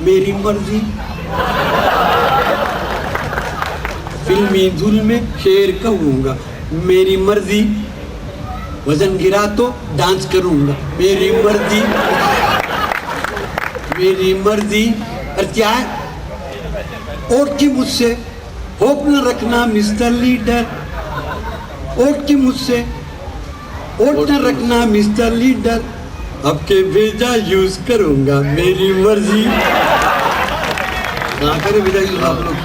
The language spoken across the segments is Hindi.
मेरी मर्जी। फिल्मी धुन में शेर कहूंगा, मेरी मर्जी। वजन गिरा तो डांस करूंगा, मेरी मर्जी। मेरी मर्जी। और क्या है? ओट की मुझसे होप न रखना मिस्टर लीडर। ओट की मुझसे ओट न रखना मिस्टर लीडर। अब के भेजा यूज करूंगा, मेरी मर्जी। ना करे भेजा यूज आप लोग,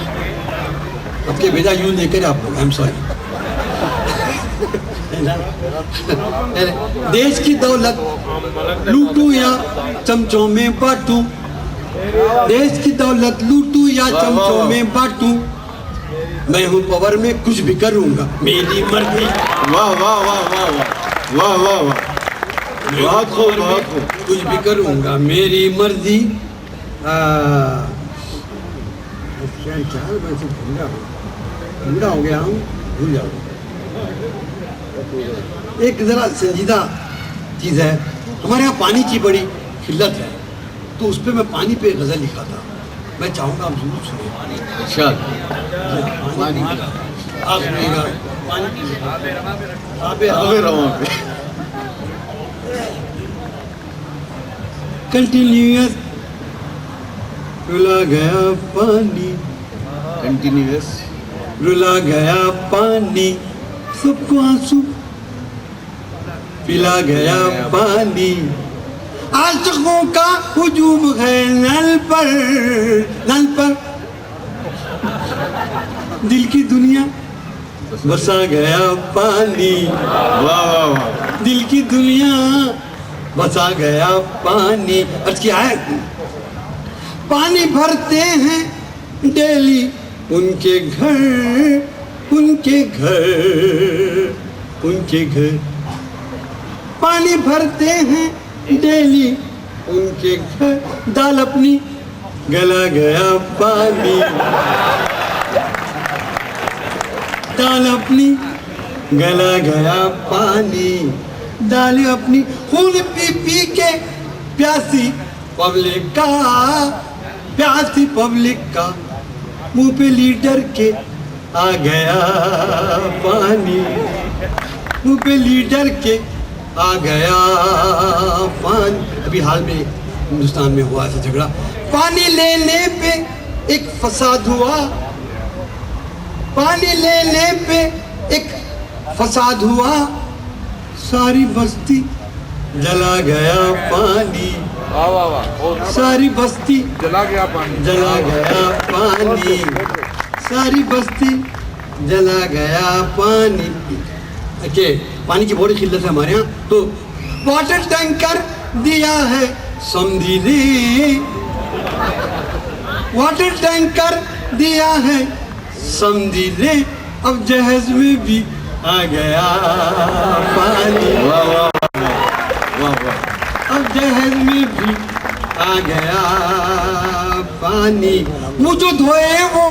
अब के भेजा यूज नहीं करे आप लोग, आई एम सॉरी। देश की दौलत लूटूं या चमचों में बांटूं। देश की दौलत लूटूं या चमचों में बांटूं। मैं हूँ पावर में कुछ भी करूंगा, मेरी मर्जी। वाह वाह वाह वाह वाह वाह वाह, बहुत खूब बहुत खूब। कुछ भी करूंगा, मेरी मर्जी। ठंडा हो गया हूँ, भूल जाओ। एक जरा संजीदा चीज है, हमारे यहाँ पानी की बड़ी किल्लत है, तो उस पर मैं पानी पे गजल लिखा था। मैं चाहूंगा आप जरूर सुनिए। अच्छा, पानी आप सुनिएगा। कंटिन्यूअस रुला गया पानी, कंटिन्यूअस रुला गया पानी, सबको आंसू पिला गया पानी। आशिकों का हुजूम है नल पर, नल पर। दिल की दुनिया बसा गया पानी। वाह वाह वाह, दिल की दुनिया बसा गया पानी। अर्ज क्या है? पानी भरते हैं डेली उनके घर, उनके घर, उनके घर। पानी भरते हैं डेली उनके घर। दाल अपनी गला गया पानी, दाल अपनी गला गया पानी। दाल अपनी खून पी पी के प्यासी पब्लिक का, प्यासी पब्लिक का। मुंह पे लीडर के आ गया पानी, मुंह पे लीडर के आ गया पानी। अभी हाल में हिंदुस्तान में हुआ ऐसा झगड़ा, पानी लेने पे एक फसाद हुआ। पानी लेने पे एक फसाद हुआ। सारी बस्ती जला गया पानी, वाह वाह वाह, सारी बस्ती जला गया पानी, जला गया पानी। सारी बस्ती जला गया पानी। ओके, पानी की बड़ी किल्लत है हमारे यहाँ, तो वाटर टैंकर दिया है समझी ने। वाटर टैंकर दिया है समझी ने। अब जहाज में भी आ गया पानी। वाह वाह वाह वाह, अब जहाज में भी आ गया पानी। मुझे धोए वो,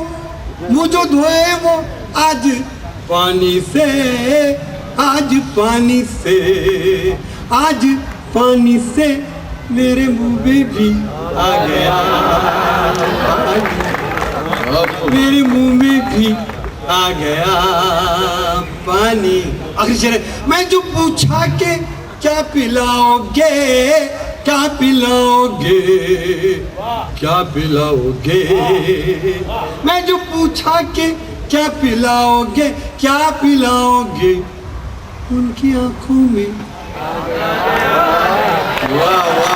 मुझे धोए वो आज पानी से, आज पानी से, आज पानी से। मेरे मुंह में भी आ गया पानी, मेरे मुंह में भी आ गया पानी। आखिर शेर, मैं जो पूछा के क्या पिलाओगे, क्या पिलाओगे, क्या पिलाओगे। मैं जो पूछा के क्या पिलाओगे, क्या पिलाओगे। उनकी आंखों में वाह वाह